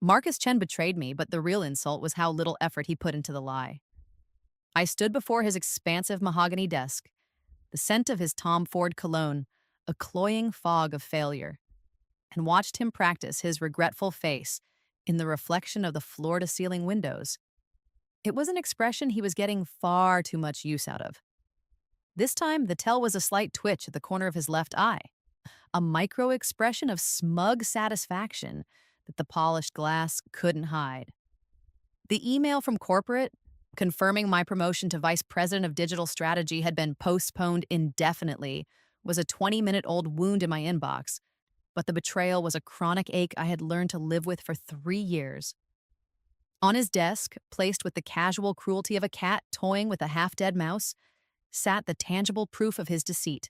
Marcus Chen betrayed me, but the real insult was how little effort he put into the lie. I stood before his expansive mahogany desk, the scent of his Tom Ford cologne, a cloying fog of failure, and watched him practice his regretful face in the reflection of the floor-to-ceiling windows. It was an expression he was getting far too much use out of. This time, the tell was a slight twitch at the corner of his left eye, a micro expression of smug satisfaction that the polished glass couldn't hide. The email from corporate, confirming my promotion to vice president of digital strategy had been postponed indefinitely, was a 20-minute-old wound in my inbox, but the betrayal was a chronic ache I had learned to live with for 3 years. On his desk, placed with the casual cruelty of a cat toying with a half-dead mouse, sat the tangible proof of his deceit,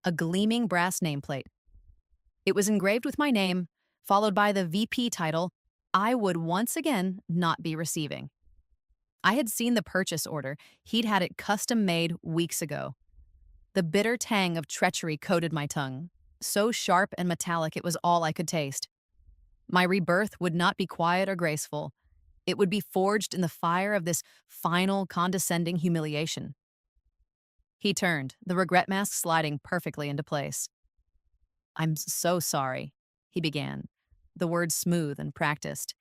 a gleaming brass nameplate. It was engraved with my name, followed by the VP title I would once again not be receiving. I had seen the purchase order. He'd had it custom-made weeks ago. The bitter tang of treachery coated my tongue, so sharp and metallic it was all I could taste. My rebirth would not be quiet or graceful. It would be forged in the fire of this final, condescending humiliation. He turned, the regret mask sliding perfectly into place. "I'm so sorry," he began, the words smooth and practiced.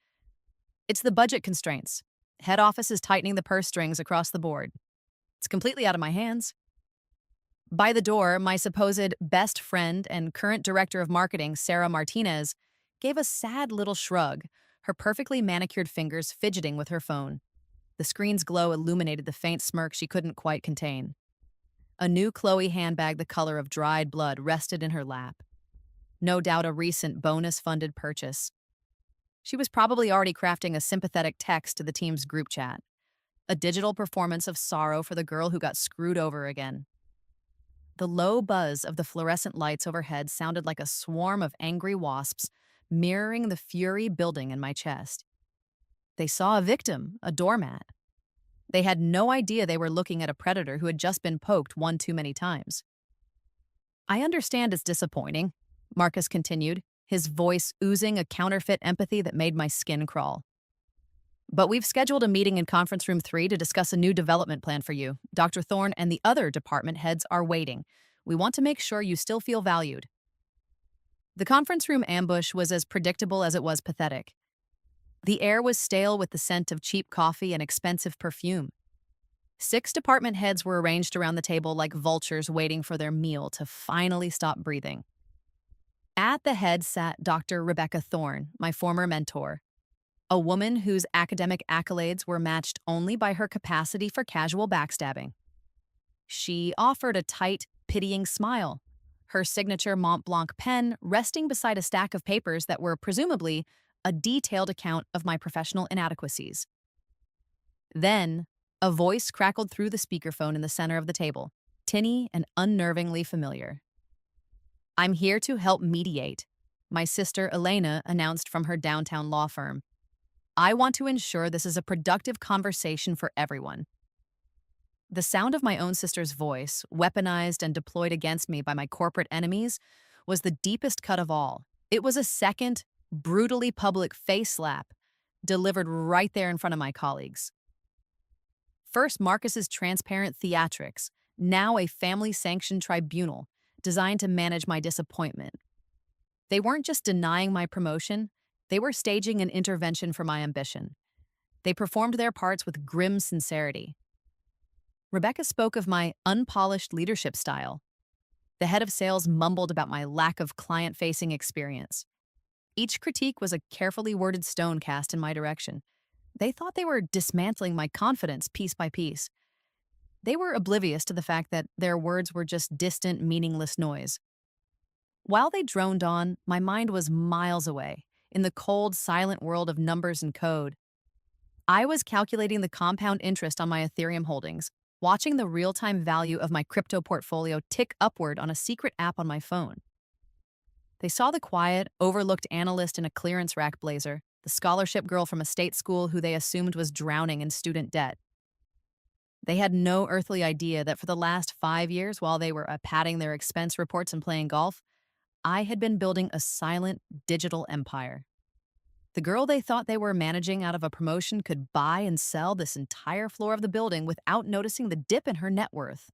"It's the budget constraints. Head office is tightening the purse strings across the board. It's completely out of my hands." By the door, my supposed best friend and current director of marketing, Sarah Martinez, gave a sad little shrug, her perfectly manicured fingers fidgeting with her phone. The screen's glow illuminated the faint smirk she couldn't quite contain. A new Chloe handbag the color of dried blood rested in her lap. No doubt a recent bonus-funded purchase. She was probably already crafting a sympathetic text to the team's group chat, a digital performance of sorrow for the girl who got screwed over again. The low buzz of the fluorescent lights overhead sounded like a swarm of angry wasps, mirroring the fury building in my chest. They saw a victim, a doormat. They had no idea they were looking at a predator who had just been poked one too many times. "I understand it's disappointing," Marcus continued, his voice oozing a counterfeit empathy that made my skin crawl. "But we've scheduled a meeting in Conference Room 3 to discuss a new development plan for you. Dr. Thorne and the other department heads are waiting. We want to make sure you still feel valued." The conference room ambush was as predictable as it was pathetic. The air was stale with the scent of cheap coffee and expensive perfume. 6 department heads were arranged around the table like vultures waiting for their meal to finally stop breathing. At the head sat Dr. Rebecca Thorne, my former mentor, a woman whose academic accolades were matched only by her capacity for casual backstabbing. She offered a tight, pitying smile, her signature Mont Blanc pen resting beside a stack of papers that were presumably a detailed account of my professional inadequacies. Then, a voice crackled through the speakerphone in the center of the table, tinny and unnervingly familiar. "I'm here to help mediate," my sister Elena announced from her downtown law firm. "I want to ensure this is a productive conversation for everyone." The sound of my own sister's voice, weaponized and deployed against me by my corporate enemies, was the deepest cut of all. It was a second, brutally public face slap, delivered right there in front of my colleagues. First, Marcus's transparent theatrics, now a family-sanctioned tribunal designed to manage my disappointment. They weren't just denying my promotion, they were staging an intervention for my ambition. They performed their parts with grim sincerity. Rebecca spoke of my unpolished leadership style. The head of sales mumbled about my lack of client-facing experience. Each critique was a carefully worded stone cast in my direction. They thought they were dismantling my confidence piece by piece. They were oblivious to the fact that their words were just distant, meaningless noise. While they droned on, my mind was miles away, in the cold, silent world of numbers and code. I was calculating the compound interest on my Ethereum holdings, watching the real-time value of my crypto portfolio tick upward on a secret app on my phone. They saw the quiet, overlooked analyst in a clearance rack blazer, the scholarship girl from a state school who they assumed was drowning in student debt. They had no earthly idea that for the last 5 years, while they were padding their expense reports and playing golf, I had been building a silent, digital empire. The girl they thought they were managing out of a promotion could buy and sell this entire floor of the building without noticing the dip in her net worth.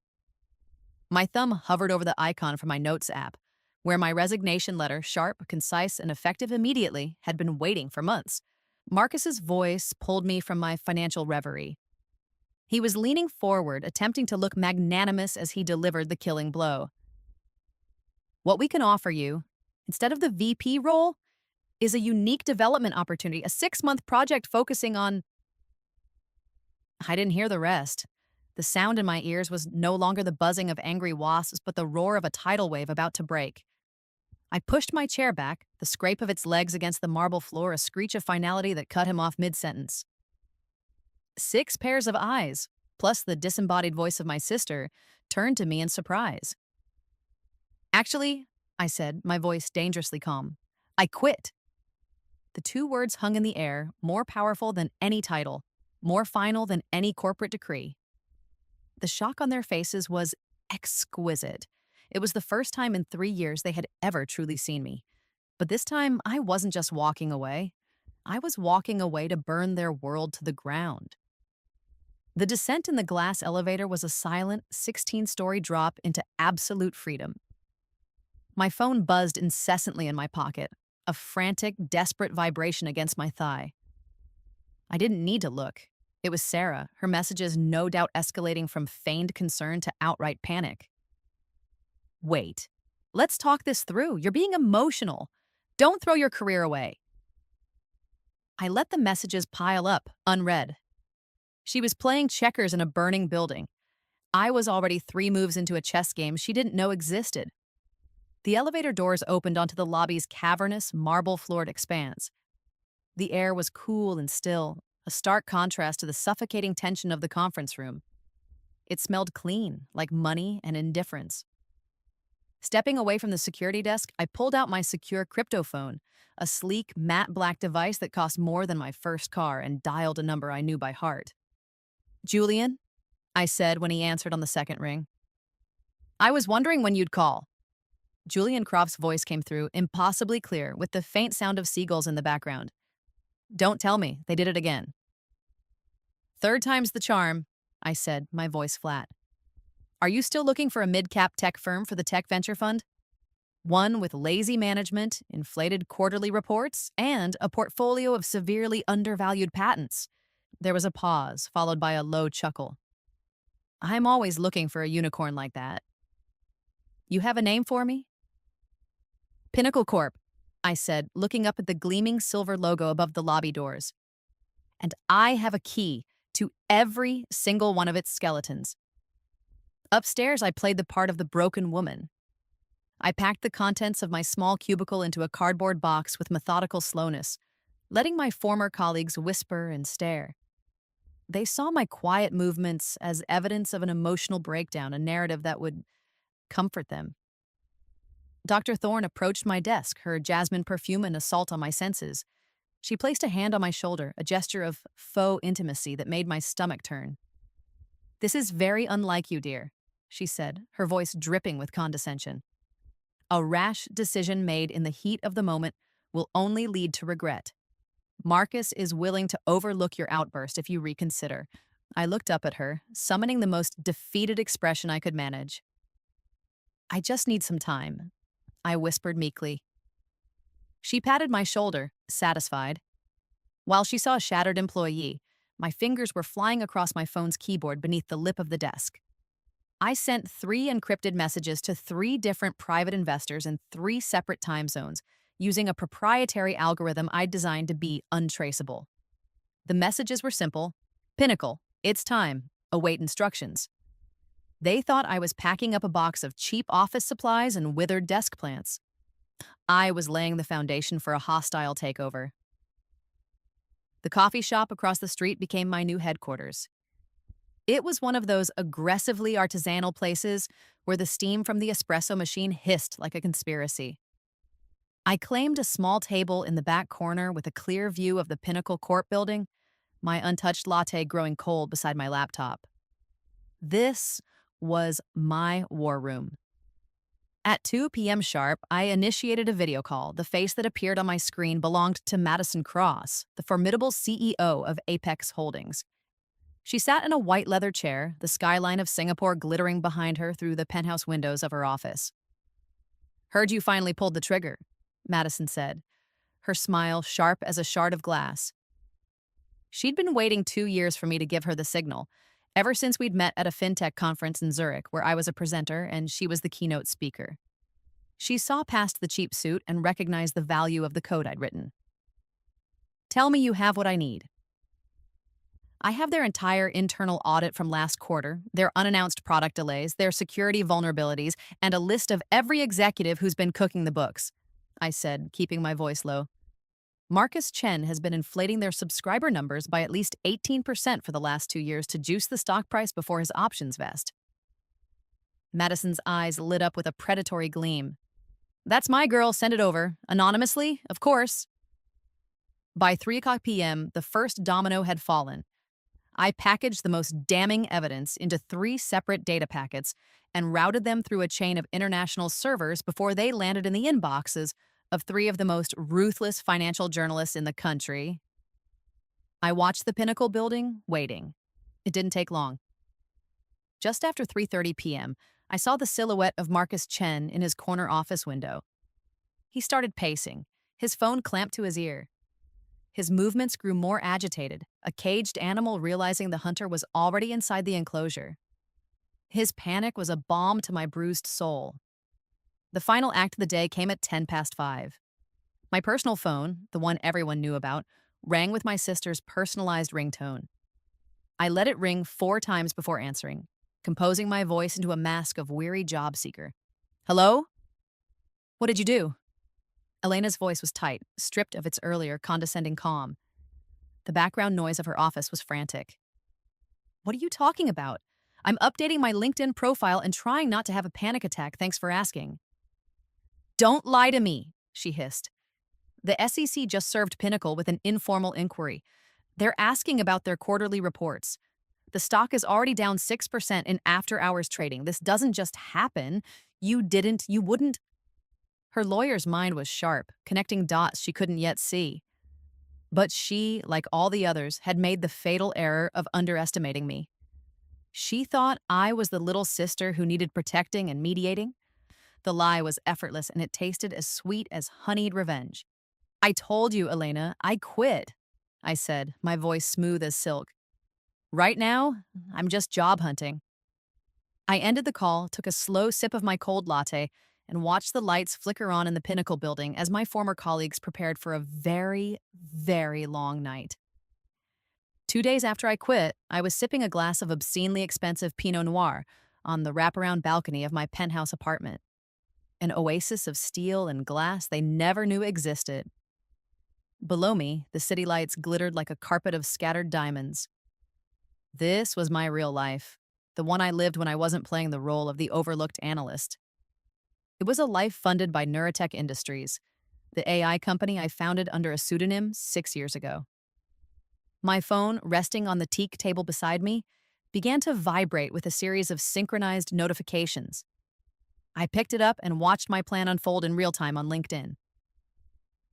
My thumb hovered over the icon from my notes app, where my resignation letter, sharp, concise, and effective immediately, had been waiting for months. Marcus's voice pulled me from my financial reverie. He was leaning forward, attempting to look magnanimous as he delivered the killing blow. What we can offer you, instead of the VP role, is a unique development opportunity, a 6-month project focusing on... I didn't hear the rest. The sound in my ears was no longer the buzzing of angry wasps, but the roar of a tidal wave about to break. I pushed my chair back, the scrape of its legs against the marble floor a screech of finality that cut him off mid-sentence. 6 pairs of eyes, plus the disembodied voice of my sister, turned to me in surprise. Actually, I said, my voice dangerously calm, I quit. The 2 words hung in the air, more powerful than any title, more final than any corporate decree. The shock on their faces was exquisite. It was the first time in 3 years they had ever truly seen me. But this time, I wasn't just walking away. I was walking away to burn their world to the ground. The descent in the glass elevator was a silent, 16-story drop into absolute freedom. My phone buzzed incessantly in my pocket, a frantic, desperate vibration against my thigh. I didn't need to look. It was Sarah, her messages no doubt escalating from feigned concern to outright panic. Wait, let's talk this through. You're being emotional. Don't throw your career away. I let the messages pile up, unread. She was playing checkers in a burning building. I was already 3 moves into a chess game she didn't know existed. The elevator doors opened onto the lobby's cavernous, marble-floored expanse. The air was cool and still, a stark contrast to the suffocating tension of the conference room. It smelled clean, like money and indifference. Stepping away from the security desk, I pulled out my secure cryptophone, a sleek, matte black device that cost more than my first car, and dialed a number I knew by heart. Julian, I said when he answered on the second ring. I was wondering when you'd call. Julian Croft's voice came through, impossibly clear, with the faint sound of seagulls in the background. Don't tell me, they did it again. 3rd time's the charm, I said, my voice flat. Are you still looking for a mid-cap tech firm for the tech venture fund? One with lazy management, inflated quarterly reports, and a portfolio of severely undervalued patents. There was a pause, followed by a low chuckle. I'm always looking for a unicorn like that. You have a name for me? Pinnacle Corp, I said, looking up at the gleaming silver logo above the lobby doors. And I have a key to every single one of its skeletons. Upstairs, I played the part of the broken woman. I packed the contents of my small cubicle into a cardboard box with methodical slowness, letting my former colleagues whisper and stare. They saw my quiet movements as evidence of an emotional breakdown, a narrative that would comfort them. Dr. Thorne approached my desk, her jasmine perfume an assault on my senses. She placed a hand on my shoulder, a gesture of faux intimacy that made my stomach turn. This is very unlike you, dear, she said, her voice dripping with condescension. A rash decision made in the heat of the moment will only lead to regret. Marcus is willing to overlook your outburst if you reconsider. I looked up at her, summoning the most defeated expression I could manage. I just need some time, I whispered meekly. She patted my shoulder, satisfied. While she saw a shattered employee, my fingers were flying across my phone's keyboard beneath the lip of the desk. I sent 3 encrypted messages to 3 different private investors in 3 separate time zones, using a proprietary algorithm I'd designed to be untraceable. The messages were simple. Pinnacle, it's time. Await instructions. They thought I was packing up a box of cheap office supplies and withered desk plants. I was laying the foundation for a hostile takeover. The coffee shop across the street became my new headquarters. It was one of those aggressively artisanal places where the steam from the espresso machine hissed like a conspiracy. I claimed a small table in the back corner with a clear view of the Pinnacle Corp building, my untouched latte growing cold beside my laptop. This was my war room. At 2 p.m. sharp, I initiated a video call. The face that appeared on my screen belonged to Madison Cross, the formidable CEO of Apex Holdings. She sat in a white leather chair, the skyline of Singapore glittering behind her through the penthouse windows of her office. "Heard you finally pulled the trigger," Madison said, her smile sharp as a shard of glass. She'd been waiting 2 years for me to give her the signal, ever since we'd met at a fintech conference in Zurich where I was a presenter and she was the keynote speaker. She saw past the cheap suit and recognized the value of the code I'd written. "Tell me you have what I need." I have their entire internal audit from last quarter, their unannounced product delays, their security vulnerabilities, and a list of every executive who's been cooking the books, I said, keeping my voice low. Marcus Chen has been inflating their subscriber numbers by at least 18% for the last 2 years to juice the stock price before his options vest. Madison's eyes lit up with a predatory gleam. "That's my girl, send it over. Anonymously, of course." By 3 p.m., the first domino had fallen. I packaged the most damning evidence into 3 separate data packets and routed them through a chain of international servers before they landed in the inboxes of 3 of the most ruthless financial journalists in the country. I watched the Pinnacle building, waiting. It didn't take long. Just after 3:30 p.m., I saw the silhouette of Marcus Chen in his corner office window. He started pacing, his phone clamped to his ear. His movements grew more agitated, a caged animal realizing the hunter was already inside the enclosure. His panic was a balm to my bruised soul. The final act of the day came at 10 past 5. My personal phone, the one everyone knew about, rang with my sister's personalized ringtone. I let it ring 4 times before answering, composing my voice into a mask of weary job seeker. "Hello? What did you do?" Elena's voice was tight, stripped of its earlier condescending calm. The background noise of her office was frantic. "What are you talking about? I'm updating my LinkedIn profile and trying not to have a panic attack, thanks for asking." "Don't lie to me," she hissed. "The SEC just served Pinnacle with an informal inquiry. They're asking about their quarterly reports. The stock is already down 6% in after-hours trading. This doesn't just happen. You wouldn't." Her lawyer's mind was sharp, connecting dots she couldn't yet see. But she, like all the others, had made the fatal error of underestimating me. She thought I was the little sister who needed protecting and mediating. The lie was effortless, and it tasted as sweet as honeyed revenge. "I told you, Elena, I quit," I said, my voice smooth as silk. "Right now, I'm just job hunting." I ended the call, took a slow sip of my cold latte, and watched the lights flicker on in the Pinnacle building as my former colleagues prepared for a very, very long night. 2 days after I quit, I was sipping a glass of obscenely expensive Pinot Noir on the wraparound balcony of my penthouse apartment, an oasis of steel and glass they never knew existed. Below me, the city lights glittered like a carpet of scattered diamonds. This was my real life, the one I lived when I wasn't playing the role of the overlooked analyst. It was a life funded by Neurotech Industries, the AI company I founded under a pseudonym 6 years ago. My phone, resting on the teak table beside me, began to vibrate with a series of synchronized notifications. I picked it up and watched my plan unfold in real time on LinkedIn.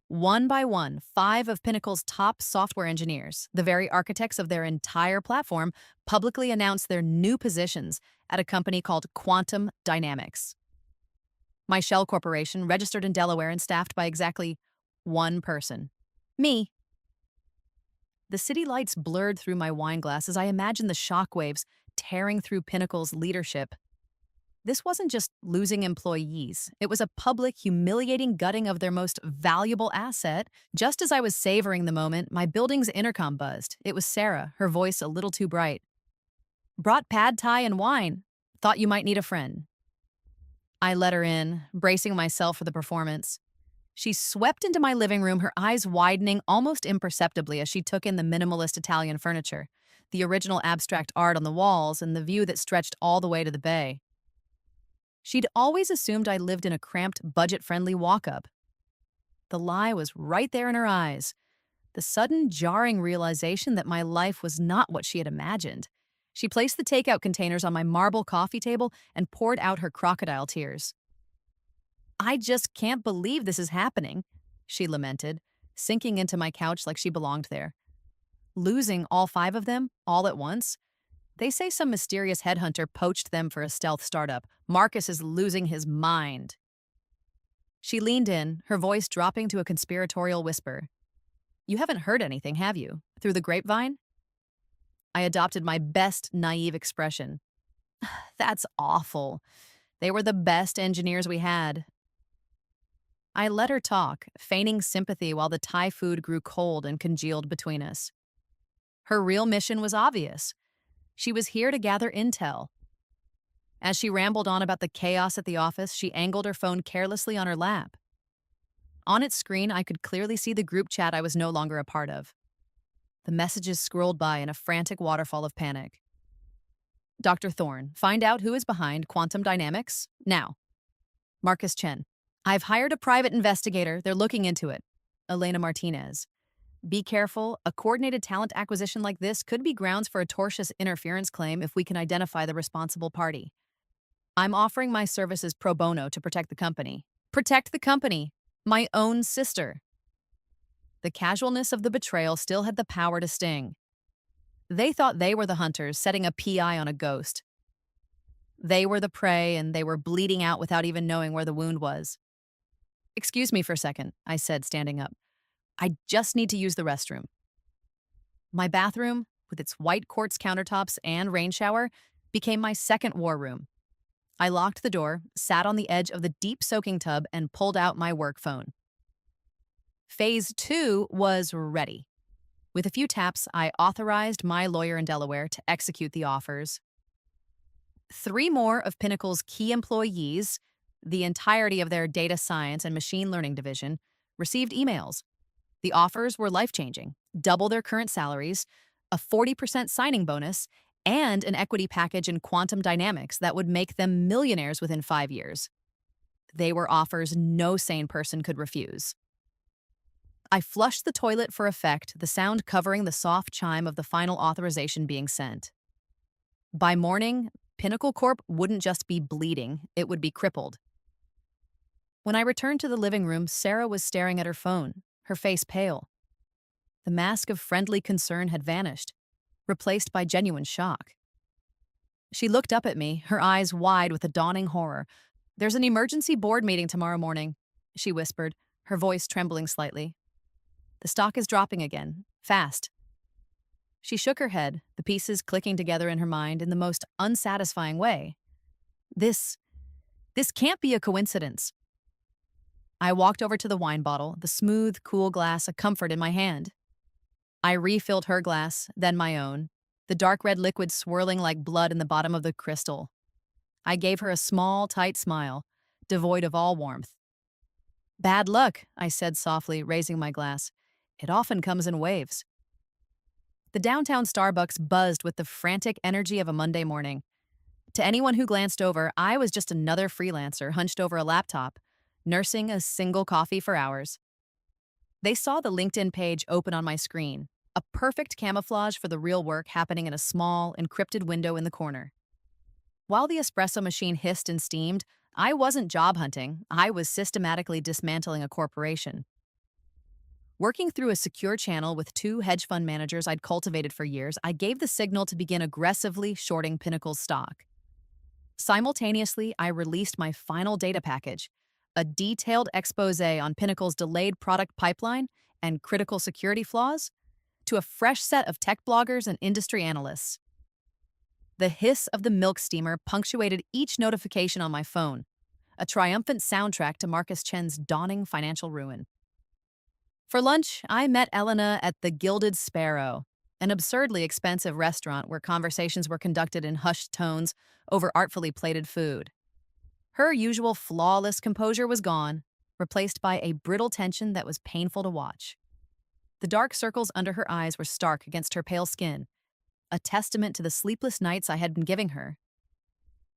One by one, 5 of Pinnacle's top software engineers, the very architects of their entire platform, publicly announced their new positions at a company called Quantum Dynamics. My shell corporation, registered in Delaware and staffed by exactly 1 person. Me. The city lights blurred through my wine glass as I imagined the shockwaves tearing through Pinnacle's leadership. This wasn't just losing employees. It was a public, humiliating gutting of their most valuable asset. Just as I was savoring the moment, my building's intercom buzzed. It was Sarah, her voice a little too bright. "Brought pad thai and wine. Thought you might need a friend." I let her in, bracing myself for the performance. She swept into my living room, her eyes widening almost imperceptibly as she took in the minimalist Italian furniture, the original abstract art on the walls, and the view that stretched all the way to the bay. She'd always assumed I lived in a cramped, budget-friendly walk-up. The lie was right there in her eyes, the sudden, jarring realization that my life was not what she had imagined. She placed the takeout containers on my marble coffee table and poured out her crocodile tears. I just can't believe this is happening, she lamented, sinking into my couch like she belonged there. Losing all five of them, all at once? They say some mysterious headhunter poached them for a stealth startup. Marcus is losing his mind. She leaned in, her voice dropping to a conspiratorial whisper. You haven't heard anything, have you? Through the grapevine? I adopted my best naive expression. That's awful. They were the best engineers we had. I let her talk, feigning sympathy while the Thai food grew cold and congealed between us. Her real mission was obvious. She was here to gather intel. As she rambled on about the chaos at the office, she angled her phone carelessly on her lap. On its screen, I could clearly see the group chat I was no longer a part of. The messages scrolled by in a frantic waterfall of panic. Dr. Thorne, find out who is behind quantum dynamics, now. Marcus Chen. I've hired a private investigator. They're looking into it. Elena Martinez. Be careful. A coordinated talent acquisition like this could be grounds for a tortious interference claim if we can identify the responsible party. I'm offering my services pro bono to protect the company. Protect the company. My own sister. The casualness of the betrayal still had the power to sting. They thought they were the hunters setting a PI on a ghost. They were the prey, and they were bleeding out without even knowing where the wound was. Excuse me for a second, I said, standing up. I just need to use the restroom. My bathroom, with its white quartz countertops and rain shower, became my second war room. I locked the door, sat on the edge of the deep soaking tub, and pulled out my work phone. Phase 2 was ready. With a few taps, I authorized my lawyer in Delaware to execute the offers. 3 more of Pinnacle's key employees, the entirety of their data science and machine learning division, received emails. The offers were life-changing: double their current salaries, a 40% signing bonus, and an equity package in quantum dynamics that would make them millionaires within 5 years. They were offers no sane person could refuse. I flushed the toilet for effect, the sound covering the soft chime of the final authorization being sent. By morning, Pinnacle Corp wouldn't just be bleeding, it would be crippled. When I returned to the living room, Sarah was staring at her phone, her face pale. The mask of friendly concern had vanished, replaced by genuine shock. She looked up at me, her eyes wide with a dawning horror. There's an emergency board meeting tomorrow morning, she whispered, her voice trembling slightly. The stock is dropping again, fast. She shook her head, the pieces clicking together in her mind in the most unsatisfying way. This can't be a coincidence. I walked over to the wine bottle, the smooth, cool glass a comfort in my hand. I refilled her glass, then my own, the dark red liquid swirling like blood in the bottom of the crystal. I gave her a small, tight smile, devoid of all warmth. Bad luck, I said softly, raising my glass. It often comes in waves. The downtown Starbucks buzzed with the frantic energy of a Monday morning. To anyone who glanced over, I was just another freelancer hunched over a laptop, nursing a single coffee for hours. They saw the LinkedIn page open on my screen, a perfect camouflage for the real work happening in a small, encrypted window in the corner. While the espresso machine hissed and steamed, I wasn't job hunting, I was systematically dismantling a corporation. Working through a secure channel with 2 hedge fund managers I'd cultivated for years, I gave the signal to begin aggressively shorting Pinnacle's stock. Simultaneously, I released my final data package, a detailed expose on Pinnacle's delayed product pipeline and critical security flaws, to a fresh set of tech bloggers and industry analysts. The hiss of the milk steamer punctuated each notification on my phone, a triumphant soundtrack to Marcus Chen's dawning financial ruin. For lunch, I met Elena at the Gilded Sparrow, an absurdly expensive restaurant where conversations were conducted in hushed tones over artfully plated food. Her usual flawless composure was gone, replaced by a brittle tension that was painful to watch. The dark circles under her eyes were stark against her pale skin, a testament to the sleepless nights I had been giving her.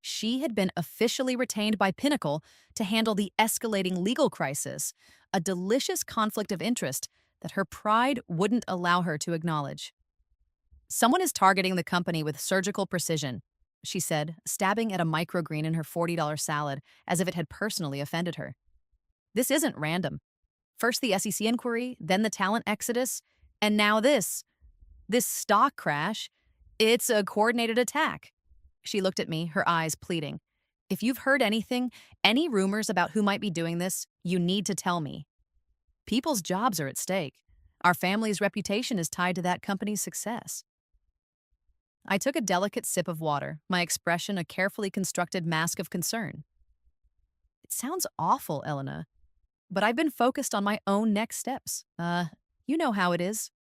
She had been officially retained by Pinnacle to handle the escalating legal crisis, a delicious conflict of interest that her pride wouldn't allow her to acknowledge. Someone is targeting the company with surgical precision, she said, stabbing at a microgreen in her $40 salad as if it had personally offended her. This isn't random. First the SEC inquiry, then the talent exodus, and now this stock crash. It's a coordinated attack. She looked at me, her eyes pleading. If you've heard anything, any rumors about who might be doing this, you need to tell me. People's jobs are at stake. Our family's reputation is tied to that company's success. I took a delicate sip of water, my expression a carefully constructed mask of concern. It sounds awful, Elena, but I've been focused on my own next steps. You know how it is.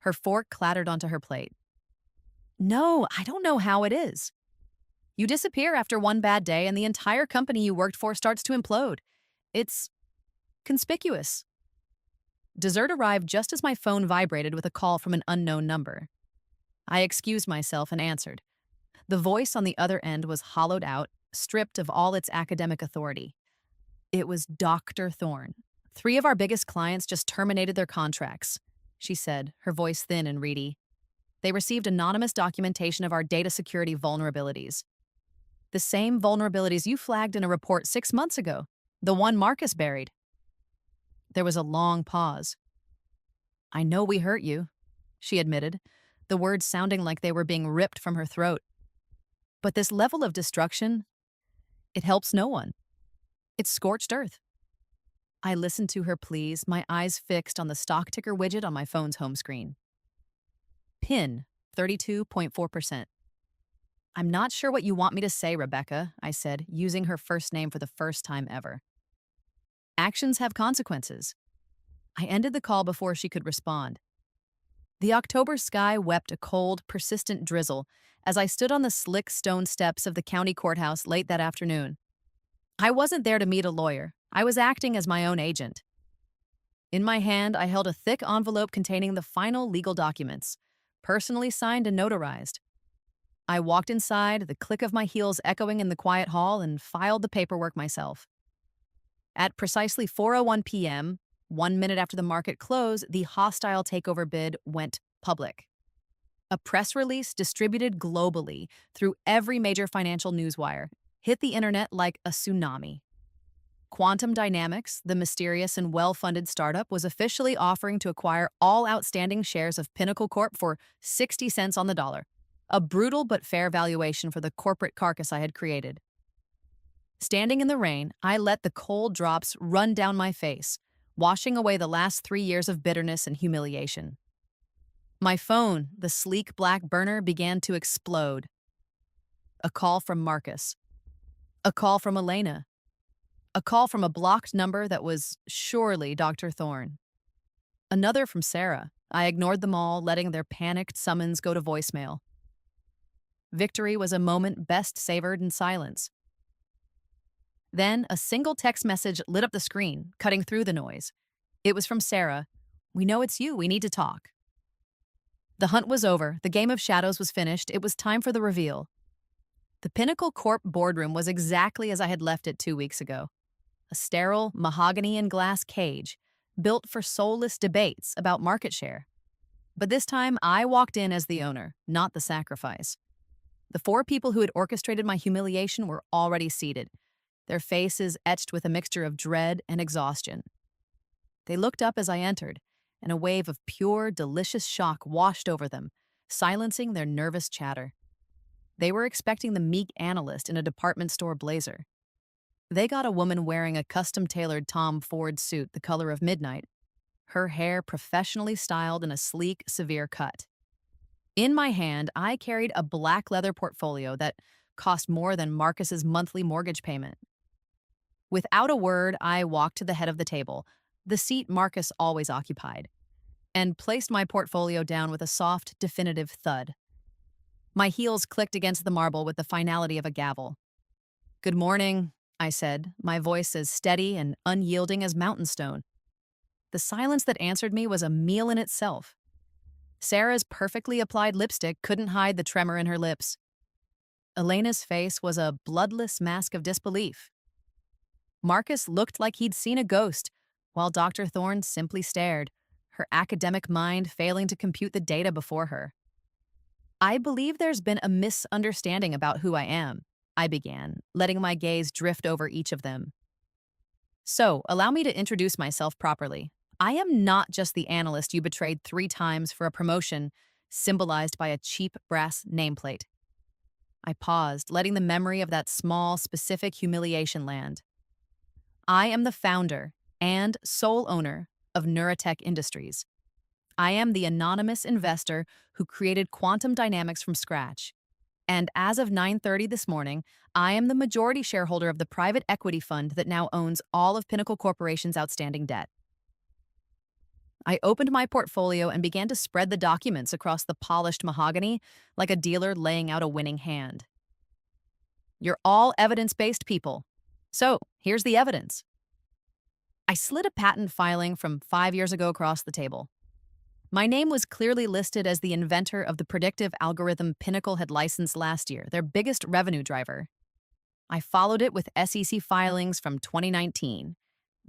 Her fork clattered onto her plate. No, I don't know how it is. You disappear after one bad day and the entire company you worked for starts to implode. It's conspicuous. Dessert arrived just as my phone vibrated with a call from an unknown number. I excused myself and answered. The voice on the other end was hollowed out, stripped of all its academic authority. It was Dr. Thorne. 3 of our biggest clients just terminated their contracts, she said, her voice thin and reedy. They received anonymous documentation of our data security vulnerabilities. The same vulnerabilities you flagged in a report 6 months ago, the one Marcus buried. There was a long pause. I know we hurt you, she admitted, the words sounding like they were being ripped from her throat. But this level of destruction, it helps no one. It's scorched earth. I listened to her pleas, my eyes fixed on the stock ticker widget on my phone's home screen. PIN, 32.4%. I'm not sure what you want me to say, Rebecca, I said, using her first name for the first time ever. Actions have consequences. I ended the call before she could respond. The October sky wept a cold, persistent drizzle as I stood on the slick stone steps of the county courthouse late that afternoon. I wasn't there to meet a lawyer. I was acting as my own agent. In my hand, I held a thick envelope containing the final legal documents, personally signed and notarized. I walked inside, the click of my heels echoing in the quiet hall, and filed the paperwork myself. At precisely 4:01 p.m., 1 minute after the market close, the hostile takeover bid went public. A press release distributed globally through every major financial newswire hit the internet like a tsunami. Quantum Dynamics, the mysterious and well-funded startup, was officially offering to acquire all outstanding shares of Pinnacle Corp for 60 cents on the dollar, a brutal but fair valuation for the corporate carcass I had created. Standing in the rain, I let the cold drops run down my face, washing away the last 3 years of bitterness and humiliation. My phone, the sleek black burner, began to explode. A call from Marcus. A call from Elena. A call from a blocked number that was surely Dr. Thorne. Another from Sarah. I ignored them all, letting their panicked summons go to voicemail. Victory was a moment best savored in silence. Then a single text message lit up the screen, cutting through the noise. It was from Sarah. We know it's you. We need to talk. The hunt was over. The game of shadows was finished. It was time for the reveal. The Pinnacle Corp boardroom was exactly as I had left it 2 weeks ago. A sterile, mahogany and glass cage, built for soulless debates about market share. But this time, I walked in as the owner, not the sacrifice. The 4 people who had orchestrated my humiliation were already seated, their faces etched with a mixture of dread and exhaustion. They looked up as I entered, and a wave of pure, delicious shock washed over them, silencing their nervous chatter. They were expecting the meek analyst in a department store blazer. They got a woman wearing a custom-tailored Tom Ford suit the color of midnight, her hair professionally styled in a sleek, severe cut. In my hand, I carried a black leather portfolio that cost more than Marcus's monthly mortgage payment. Without a word, I walked to the head of the table, the seat Marcus always occupied, and placed my portfolio down with a soft, definitive thud. My heels clicked against the marble with the finality of a gavel. Good morning, I said, my voice as steady and unyielding as mountain stone. The silence that answered me was a meal in itself. Sarah's perfectly applied lipstick couldn't hide the tremor in her lips. Elena's face was a bloodless mask of disbelief. Marcus looked like he'd seen a ghost, while Dr. Thorne simply stared, her academic mind failing to compute the data before her. I believe there's been a misunderstanding about who I am, I began, letting my gaze drift over each of them. So, allow me to introduce myself properly. I am not just the analyst you betrayed 3 times for a promotion, symbolized by a cheap brass nameplate. I paused, letting the memory of that small, specific humiliation land. I am the founder and sole owner of Neurotech Industries. I am the anonymous investor who created quantum dynamics from scratch. And as of 9:30 this morning, I am the majority shareholder of the private equity fund that now owns all of Pinnacle Corporation's outstanding debt. I opened my portfolio and began to spread the documents across the polished mahogany like a dealer laying out a winning hand. You're all evidence-based people. So, here's the evidence. I slid a patent filing from 5 years ago across the table. My name was clearly listed as the inventor of the predictive algorithm Pinnacle had licensed last year, their biggest revenue driver. I followed it with SEC filings from 2019,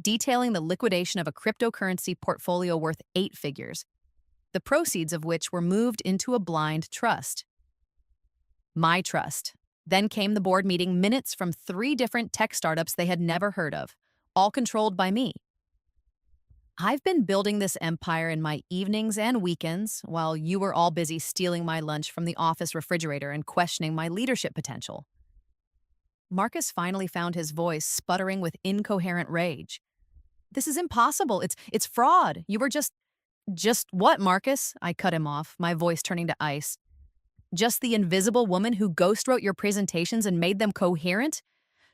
detailing the liquidation of a cryptocurrency portfolio worth 8 figures, the proceeds of which were moved into a blind trust. My trust. Then came the board meeting minutes from 3 different tech startups they had never heard of, all controlled by me. I've been building this empire in my evenings and weekends while you were all busy stealing my lunch from the office refrigerator and questioning my leadership potential. Marcus finally found his voice sputtering with incoherent rage. This is impossible. It's fraud. You were just what, Marcus? I cut him off, my voice turning to ice. Just the invisible woman who ghostwrote your presentations and made them coherent?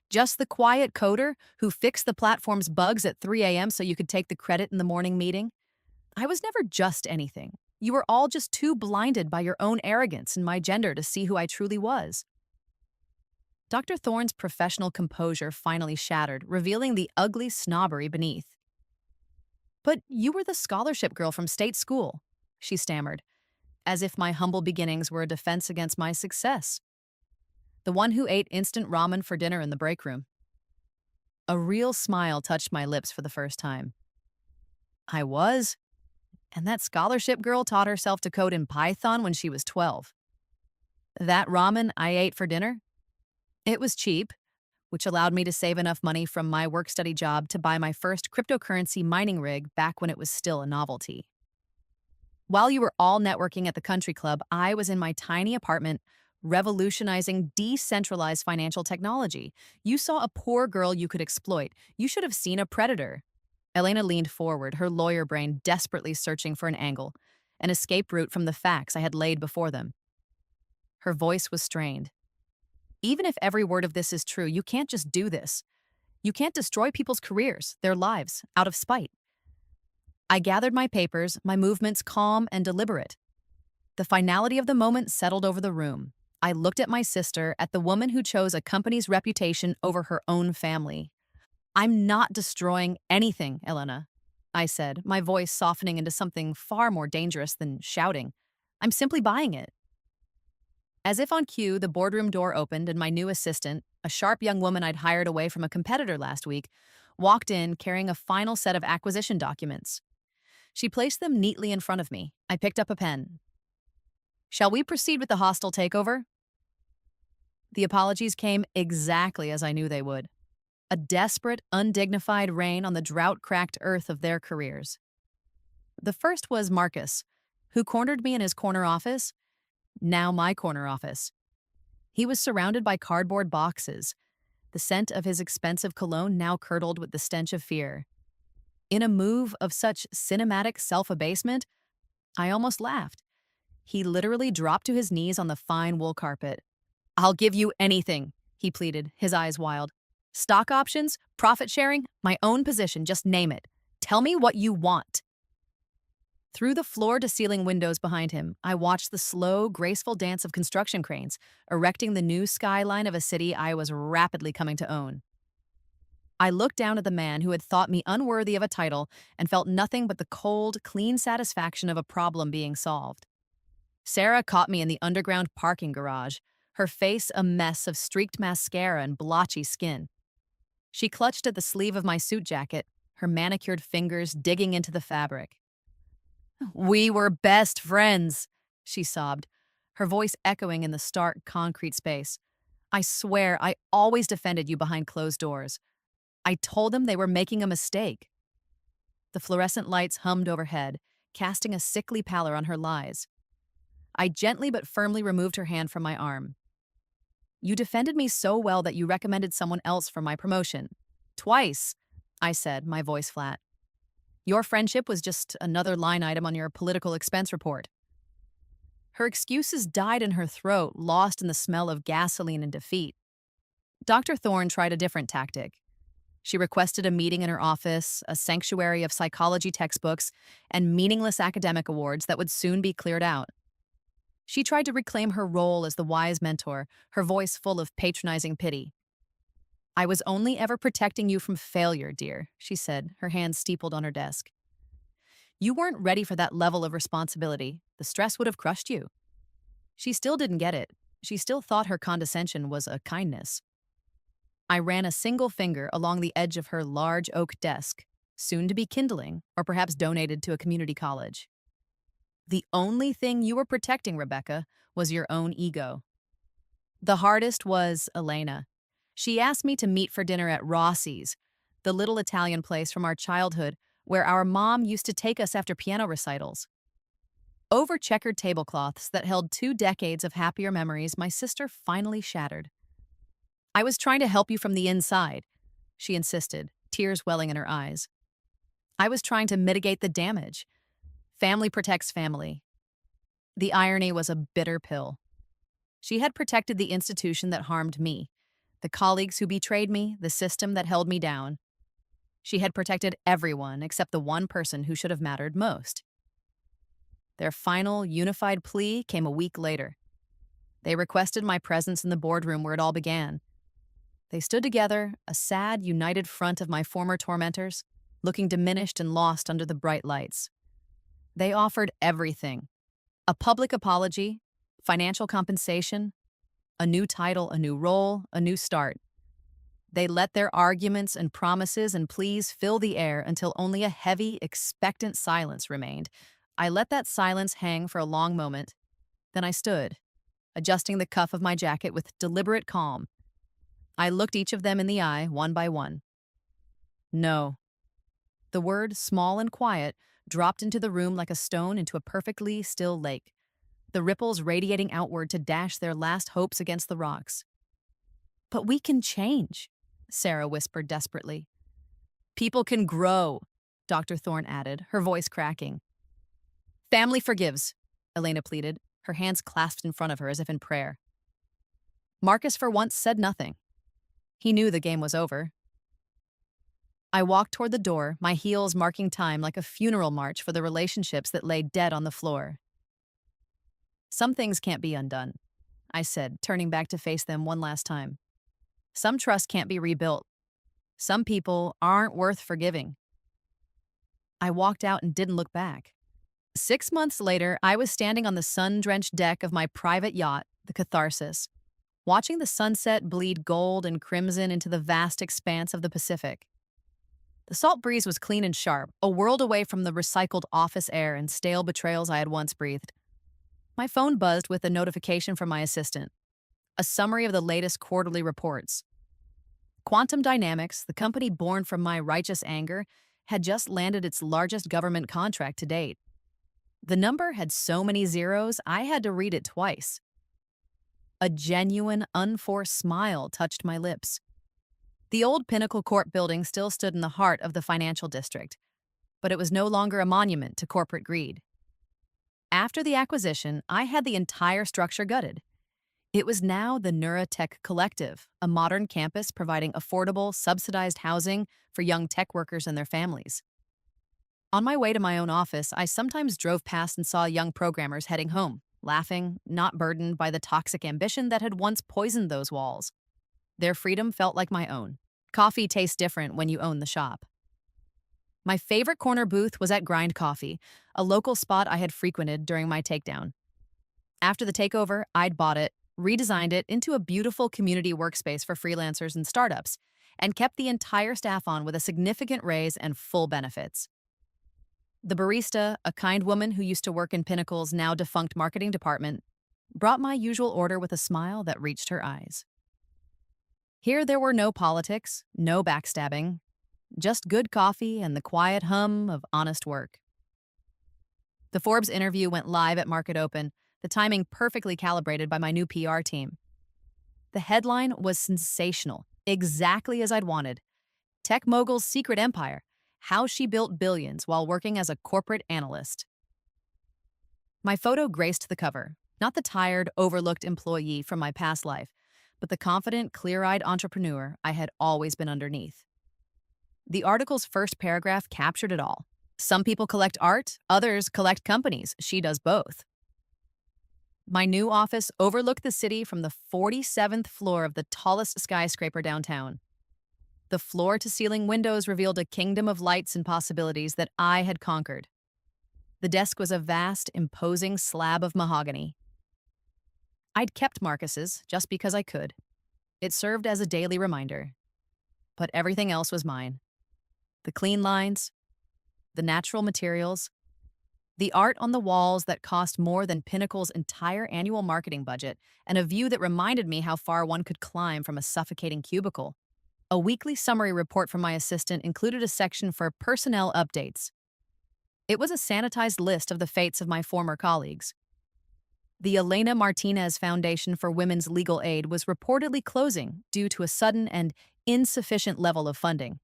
Just the quiet coder who fixed the platform's bugs at 3 a.m. so you could take the credit in the morning meeting? I was never just anything. You were all just too blinded by your own arrogance and my gender to see who I truly was. Dr. Thorne's professional composure finally shattered, revealing the ugly snobbery beneath. But you were the scholarship girl from state school, she stammered, as if my humble beginnings were a defense against my success. The one who ate instant ramen for dinner in the break room. A real smile touched my lips for the first time. I was, and that scholarship girl taught herself to code in Python when she was 12. That ramen I ate for dinner? It was cheap, which allowed me to save enough money from my work-study job to buy my first cryptocurrency mining rig back when it was still a novelty. While you were all networking at the country club, I was in my tiny apartment revolutionizing decentralized financial technology. You saw a poor girl you could exploit. You should have seen a predator. Elena leaned forward, her lawyer brain desperately searching for an angle, an escape route from the facts I had laid before them. Her voice was strained. Even if every word of this is true, you can't just do this. You can't destroy people's careers, their lives, out of spite. I gathered my papers, my movements calm and deliberate. The finality of the moment settled over the room. I looked at my sister, at the woman who chose a company's reputation over her own family. I'm not destroying anything, Elena, I said, my voice softening into something far more dangerous than shouting. I'm simply buying it. As if on cue, the boardroom door opened and my new assistant, a sharp young woman I'd hired away from a competitor last week, walked in carrying a final set of acquisition documents. She placed them neatly in front of me. I picked up a pen. Shall we proceed with the hostile takeover? The apologies came exactly as I knew they would. A desperate, undignified rain on the drought-cracked earth of their careers. The first was Marcus, who cornered me in his corner office, now my corner office. He was surrounded by cardboard boxes, the scent of his expensive cologne now curdled with the stench of fear. In a move of such cinematic self-abasement, I almost laughed. He literally dropped to his knees on the fine wool carpet. I'll give you anything, he pleaded, his eyes wild. Stock options, profit sharing, my own position, just name it. Tell me what you want. Through the floor-to-ceiling windows behind him, I watched the slow, graceful dance of construction cranes, erecting the new skyline of a city I was rapidly coming to own. I looked down at the man who had thought me unworthy of a title and felt nothing but the cold, clean satisfaction of a problem being solved. Sarah caught me in the underground parking garage, her face a mess of streaked mascara and blotchy skin. She clutched at the sleeve of my suit jacket, her manicured fingers digging into the fabric. We were best friends, she sobbed, her voice echoing in the stark concrete space. I swear I always defended you behind closed doors. I told them they were making a mistake. The fluorescent lights hummed overhead, casting a sickly pallor on her lies. I gently but firmly removed her hand from my arm. You defended me so well that you recommended someone else for my promotion. Twice, I said, my voice flat. Your friendship was just another line item on your political expense report. Her excuses died in her throat, lost in the smell of gasoline and defeat. Dr. Thorne tried a different tactic. She requested a meeting in her office, a sanctuary of psychology textbooks, and meaningless academic awards that would soon be cleared out. She tried to reclaim her role as the wise mentor, her voice full of patronizing pity. I was only ever protecting you from failure, dear, she said, her hands steepled on her desk. You weren't ready for that level of responsibility. The stress would have crushed you. She still didn't get it. She still thought her condescension was a kindness. I ran a single finger along the edge of her large oak desk, soon to be kindling, or perhaps donated to a community college. The only thing you were protecting, Rebecca, was your own ego. The hardest was Elena. She asked me to meet for dinner at Rossi's, the little Italian place from our childhood where our mom used to take us after piano recitals. Over checkered tablecloths that held 2 decades of happier memories, my sister finally shattered. I was trying to help you from the inside, she insisted, tears welling in her eyes. I was trying to mitigate the damage. Family protects family. The irony was a bitter pill. She had protected the institution that harmed me, the colleagues who betrayed me, the system that held me down. She had protected everyone except the one person who should have mattered most. Their final, unified plea came a week later. They requested my presence in the boardroom where it all began. They stood together, a sad, united front of my former tormentors, looking diminished and lost under the bright lights. They offered everything: a public apology, financial compensation, a new title, a new role, a new start. They let their arguments and promises and pleas fill the air until only a heavy, expectant silence remained. I let that silence hang for a long moment. Then I stood, adjusting the cuff of my jacket with deliberate calm. I looked each of them in the eye, one by one. No. The word, small and quiet, dropped into the room like a stone into a perfectly still lake, the ripples radiating outward to dash their last hopes against the rocks. But we can change, Sarah whispered desperately. People can grow, Dr. Thorne added, her voice cracking. Family forgives, Elena pleaded, her hands clasped in front of her as if in prayer. Marcus for once said nothing. He knew the game was over. I walked toward the door, my heels marking time like a funeral march for the relationships that lay dead on the floor. Some things can't be undone, I said, turning back to face them one last time. Some trust can't be rebuilt. Some people aren't worth forgiving. I walked out and didn't look back. 6 months later, I was standing on the sun-drenched deck of my private yacht, the Catharsis, watching the sunset bleed gold and crimson into the vast expanse of the Pacific. The salt breeze was clean and sharp, a world away from the recycled office air and stale betrayals I had once breathed. My phone buzzed with a notification from my assistant, a summary of the latest quarterly reports. Quantum Dynamics, the company born from my righteous anger, had just landed its largest government contract to date. The number had so many zeros, I had to read it twice. A genuine, unforced smile touched my lips. The old Pinnacle Court building still stood in the heart of the financial district, but it was no longer a monument to corporate greed. After the acquisition, I had the entire structure gutted. It was now the Neuratech Collective, a modern campus providing affordable, subsidized housing for young tech workers and their families. On my way to my own office, I sometimes drove past and saw young programmers heading home, laughing, not burdened by the toxic ambition that had once poisoned those walls. Their freedom felt like my own. Coffee tastes different when you own the shop. My favorite corner booth was at Grind Coffee, a local spot I had frequented during my takedown. After the takeover, I'd bought it, redesigned it into a beautiful community workspace for freelancers and startups, and kept the entire staff on with a significant raise and full benefits. The barista, a kind woman who used to work in Pinnacle's now defunct marketing department, brought my usual order with a smile that reached her eyes. Here there were no politics, no backstabbing, Just good coffee and the quiet hum of honest work. The Forbes interview went live at market open, the timing perfectly calibrated by my new PR team. The headline was sensational, exactly as I'd wanted. Tech mogul's secret empire, how she built billions while working as a corporate analyst. My photo graced the cover, not the tired, overlooked employee from my past life, but the confident, clear-eyed entrepreneur I had always been underneath. The article's first paragraph captured it all. Some people collect art, others collect companies. She does both. My new office overlooked the city from the 47th floor of the tallest skyscraper downtown. The floor-to-ceiling windows revealed a kingdom of lights and possibilities that I had conquered. The desk was a vast, imposing slab of mahogany. I'd kept Marcus's just because I could. It served as a daily reminder. But everything else was mine. The clean lines, the natural materials, the art on the walls that cost more than Pinnacle's entire annual marketing budget, and a view that reminded me how far one could climb from a suffocating cubicle. A weekly summary report from my assistant included a section for personnel updates. It was a sanitized list of the fates of my former colleagues. The Elena Martinez Foundation for Women's Legal Aid was reportedly closing due to a sudden and insufficient level of funding.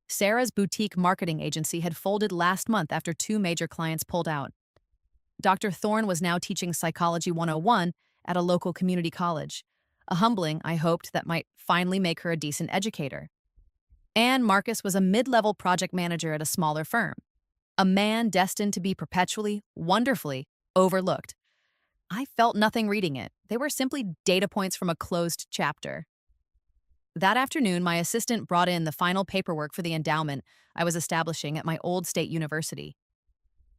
Sarah's boutique marketing agency had folded last month after two major clients pulled out. Dr. Thorne was now teaching Psychology 101 at a local community college, a humbling I hoped that might finally make her a decent educator. And Marcus was a mid-level project manager at a smaller firm, a man destined to be perpetually, wonderfully overlooked. I felt nothing reading it. They were simply data points from a closed chapter. That afternoon, my assistant brought in the final paperwork for the endowment I was establishing at my old state university.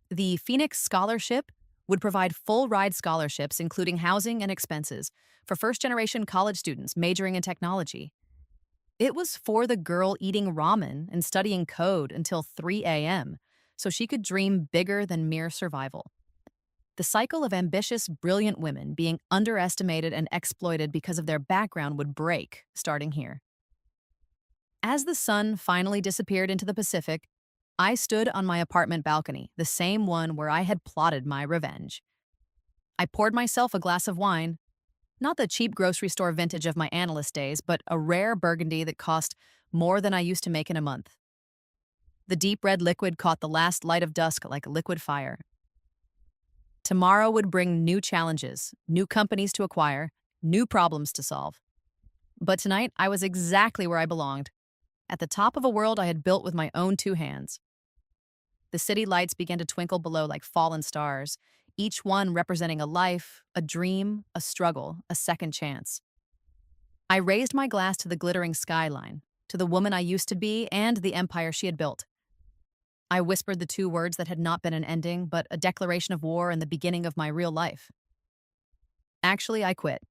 The Phoenix Scholarship would provide full-ride scholarships, including housing and expenses, for first-generation college students majoring in technology. It was for the girl eating ramen and studying code until 3 a.m., so she could dream bigger than mere survival. The cycle of ambitious, brilliant women being underestimated and exploited because of their background would break, starting here. As the sun finally disappeared into the Pacific, I stood on my apartment balcony, the same one where I had plotted my revenge. I poured myself a glass of wine, not the cheap grocery store vintage of my analyst days, but a rare Burgundy that cost more than I used to make in a month. The deep red liquid caught the last light of dusk like liquid fire. Tomorrow would bring new challenges, new companies to acquire, new problems to solve. But tonight, I was exactly where I belonged, at the top of a world I had built with my own two hands. The city lights began to twinkle below like fallen stars, each one representing a life, a dream, a struggle, a second chance. I raised my glass to the glittering skyline, to the woman I used to be and the empire she had built. I whispered the two words that had not been an ending, but a declaration of war and the beginning of my real life. Actually, I quit.